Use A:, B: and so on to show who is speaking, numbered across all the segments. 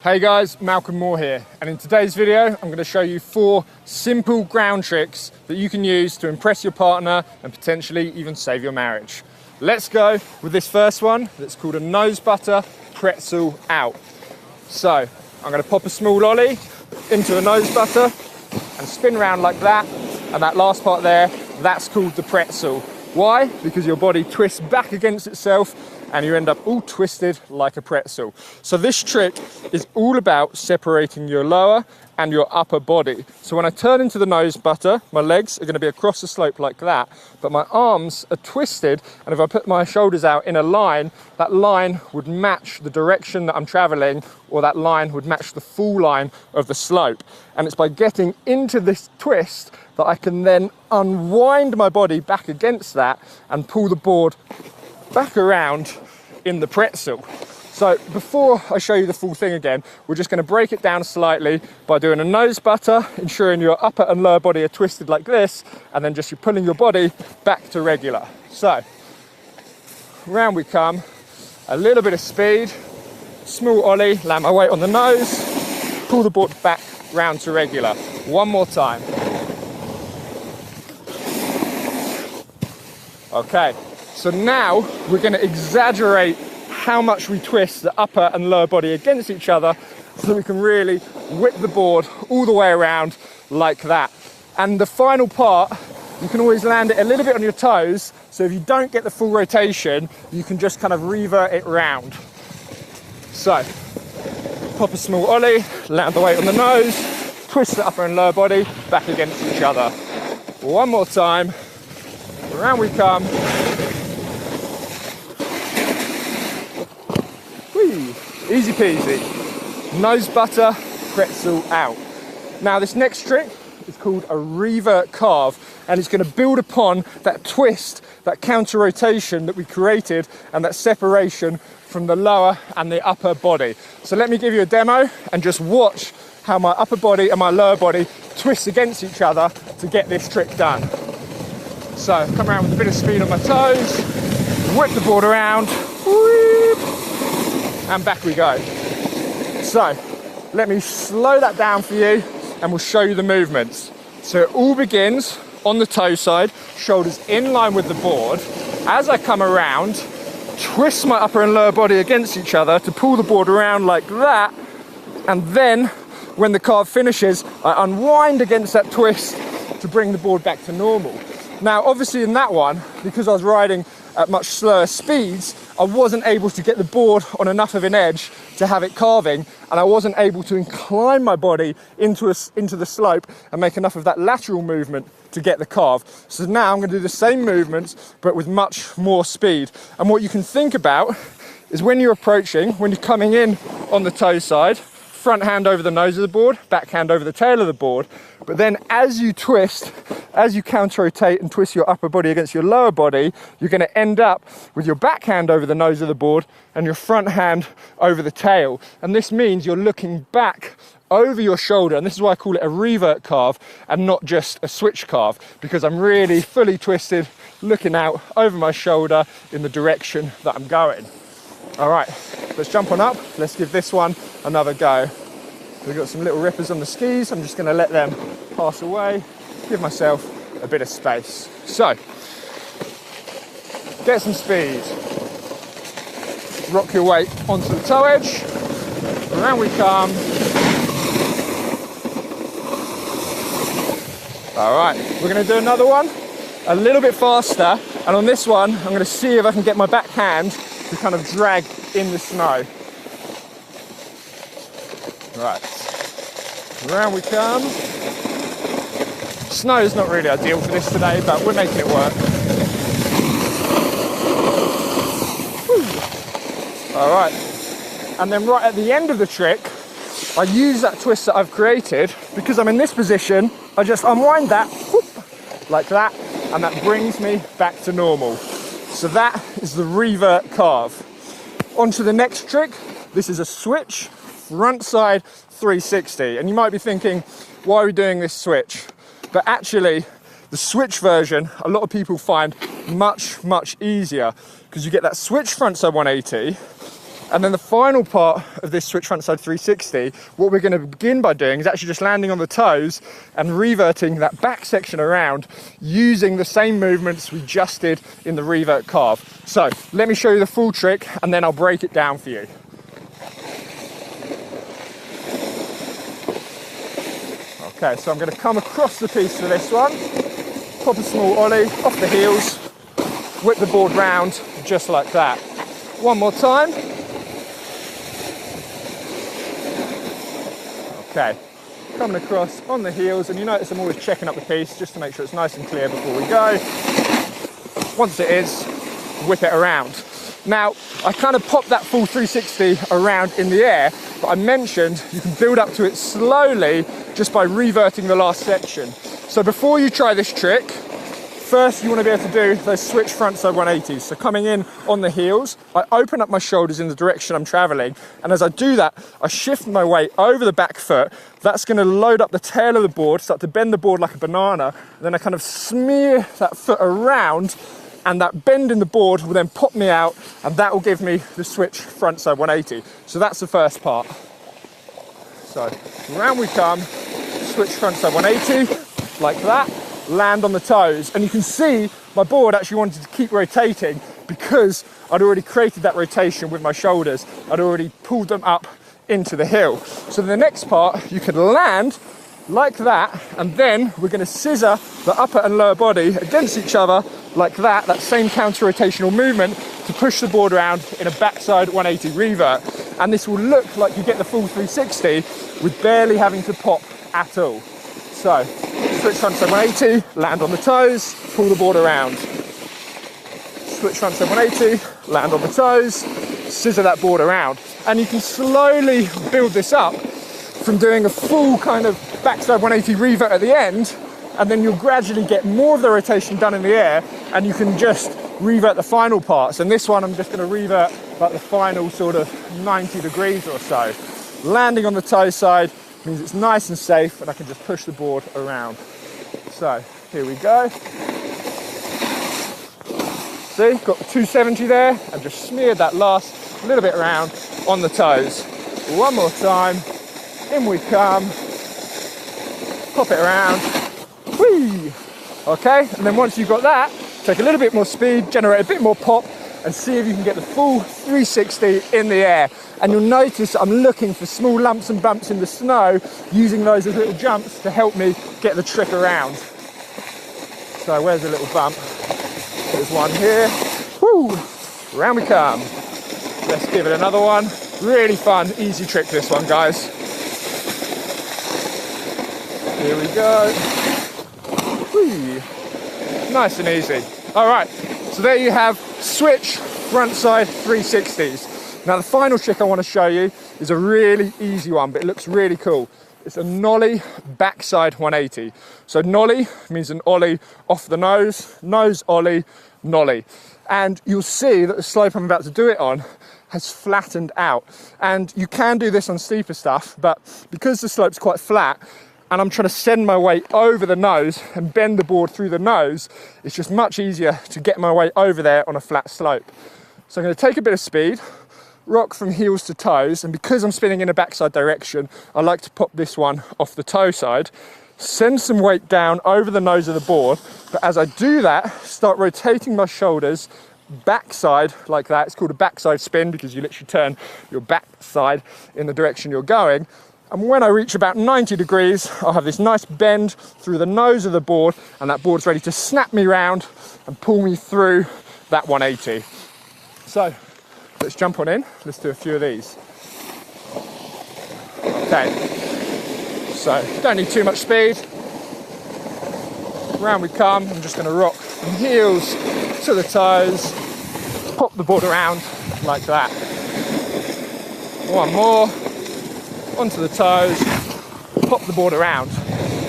A: Hey guys, Malcolm Moore here, and in today's video I'm going to show you 4 simple ground tricks that you can use to impress your partner and potentially even save your marriage. Let's go with this first one that's called a nose butter pretzel out. So I'm going to pop a small ollie into a nose butter and spin around like that, and that last part there, that's called the pretzel. Why? Because your body twists back against itself and you end up all twisted like a pretzel. So this trick is all about separating your lower and your upper body. So when I turn into the nose butter, my legs are going to be across the slope like that, but my arms are twisted, and if I put my shoulders out in a line, that line would match the direction that I'm traveling, or that line would match the full line of the slope. And it's by getting into this twist that I can then unwind my body back against that and pull the board back around in the pretzel. So before I show you the full thing again, we're just going to break it down slightly by doing a nose butter, ensuring your upper and lower body are twisted like this, and then just you're pulling your body back to regular. So round we come, a little bit of speed, small ollie, land my weight on the nose, pull the board back round to regular. One more time. Okay, so now we're going to exaggerate how much we twist the upper and lower body against each other so that we can really whip the board all the way around like that. And the final part, you can always land it a little bit on your toes, so if you don't get the full rotation, you can just kind of revert it round. So, pop a small ollie, land the weight on the nose, twist the upper and lower body back against each other. One more time, around we come. Easy peasy. Nose butter, pretzel out. Now this next trick is called a revert carve, and it's going to build upon that twist, that counter rotation that we created, and that separation from the lower and the upper body. So let me give you a demo and just watch how my upper body and my lower body twist against each other to get this trick done. So come around with a bit of speed on my toes, whip the board around, and back we go. So let me slow that down for you and we'll show you the movements. So it all begins on the toe side, shoulders in line with the board. As I come around, twist my upper and lower body against each other to pull the board around like that, and then when the carve finishes, I unwind against that twist to bring the board back to normal. Now obviously in that one, because I was riding at much slower speeds, I wasn't able to get the board on enough of an edge to have it carving, and I wasn't able to incline my body into the slope and make enough of that lateral movement to get the carve. So now I'm going to do the same movements but with much more speed. And what you can think about is when you're approaching, when you're coming in on the toe side, front hand over the nose of the board, back hand over the tail of the board, but then as you twist, as you counter rotate and twist your upper body against your lower body, you're going to end up with your back hand over the nose of the board and your front hand over the tail. And this means you're looking back over your shoulder, and this is why I call it a revert carve and not just a switch carve, because I'm really fully twisted, looking out over my shoulder in the direction that I'm going. All right, let's jump on up. Let's give this one another go. We've got some little rippers on the skis. I'm just going to let them pass away, give myself a bit of space. So, get some speed. Rock your weight onto the toe edge. Around we come. All right, we're going to do another one, a little bit faster. And on this one, I'm going to see if I can get my back hand to kind of drag in the snow. Right, around we come. Snow is not really ideal for this today, but we're making it work. Whew. All right, and then right at the end of the trick, I use that twist that I've created. Because I'm in this position, I just unwind that, whoop, like that, and that brings me back to normal. So that is the revert carve. On to the next trick. This is a switch, front side 360. And you might be thinking, why are we doing this switch? But actually, the switch version, a lot of people find much, much easier, because you get that switch front side 180, And then the final part of this switch frontside 360, what we're going to begin by doing is actually just landing on the toes and reverting that back section around using the same movements we just did in the revert carve. So let me show you the full trick and then I'll break it down for you. Okay, so I'm going to come across the piece for this one, pop a small ollie off the heels, whip the board round just like that. One more time. Okay, coming across on the heels, and you notice I'm always checking up the piece just to make sure it's nice and clear before we go. Once it is, whip it around. Now, I kind of popped that full 360 around in the air, but I mentioned you can build up to it slowly just by reverting the last section. So before you try this trick, first you want to be able to do those switch frontside 180s. So coming in on the heels, I open up my shoulders in the direction I'm traveling, and as I do that, I shift my weight over the back foot. That's going to load up the tail of the board, start to bend the board like a banana, and then I kind of smear that foot around, and that bend in the board will then pop me out, and that will give me the switch frontside 180. So that's the first part. So round we come, switch frontside 180, like that, land on the toes. And you can see my board actually wanted to keep rotating because I'd already created that rotation with my shoulders. I'd already pulled them up into the hill. So the next part, you can land like that, and then we're going to scissor the upper and lower body against each other like that, that same counter-rotational movement to push the board around in a backside 180 revert. And this will look like you get the full 360 with barely having to pop at all. So, switch frontside 180, land on the toes, pull the board around. Switch frontside 180, land on the toes, scissor that board around. And you can slowly build this up from doing a full kind of backside 180 revert at the end, and then you'll gradually get more of the rotation done in the air, and you can just revert the final parts. And this one I'm just going to revert like the final sort of 90 degrees or so. Landing on the toe side means it's nice and safe, and I can just push the board around. So here we go. See, got the 270 there, and just smeared that last little bit around on the toes. One more time. In we come, pop it around, whee! Okay, and then once you've got that, take a little bit more speed, generate a bit more pop, and see if you can get the full 360 in the air. And you'll notice I'm looking for small lumps and bumps in the snow, using those as little jumps to help me get the trick around. So where's the little bump? There's one here, whoo! Round we come. Let's give it another one. Really fun, easy trick this one, guys. Here we go. Whee. Nice and easy. All right, so there you have switch frontside 360s. Now the final trick I want to show you is a really easy one, but it looks really cool. It's a nollie backside 180. So nollie means an ollie off the nose, nose ollie, nollie. And you'll see that the slope I'm about to do it on has flattened out. And you can do this on steeper stuff, but because the slope's quite flat, and I'm trying to send my weight over the nose and bend the board through the nose, it's just much easier to get my weight over there on a flat slope. So I'm going to take a bit of speed, rock from heels to toes, and because I'm spinning in a backside direction, I like to pop this one off the toe side, send some weight down over the nose of the board, but as I do that, start rotating my shoulders backside like that. It's called a backside spin because you literally turn your backside in the direction you're going. And when I reach about 90 degrees, I'll have this nice bend through the nose of the board, and that board's ready to snap me round and pull me through that 180. So let's jump on in. Let's do a few of these. Okay, so don't need too much speed. Round we come. I'm just going to rock from heels to the toes, pop the board around like that. One more. Onto the toes, pop the board around.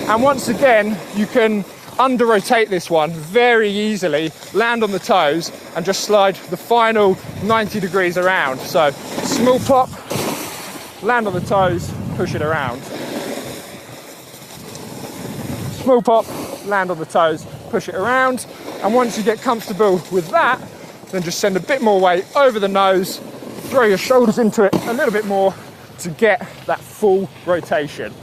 A: And once again, you can under-rotate this one very easily, land on the toes, and just slide the final 90 degrees around. So, small pop, land on the toes, push it around. Small pop, land on the toes, push it around. And once you get comfortable with that, then just send a bit more weight over the nose, throw your shoulders into it a little bit more to get that full rotation.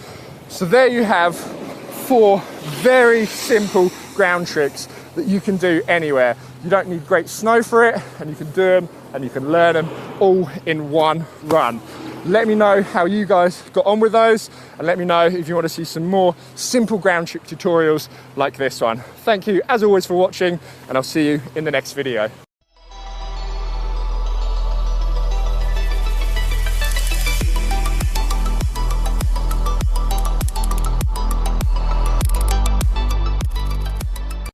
A: So there you have 4 very simple ground tricks that you can do anywhere. You don't need great snow for it, and you can do them and you can learn them all in one run. Let me know how you guys got on with those, and let me know if you want to see some more simple ground trick tutorials like this one. Thank you as always for watching, and I'll see you in the next video.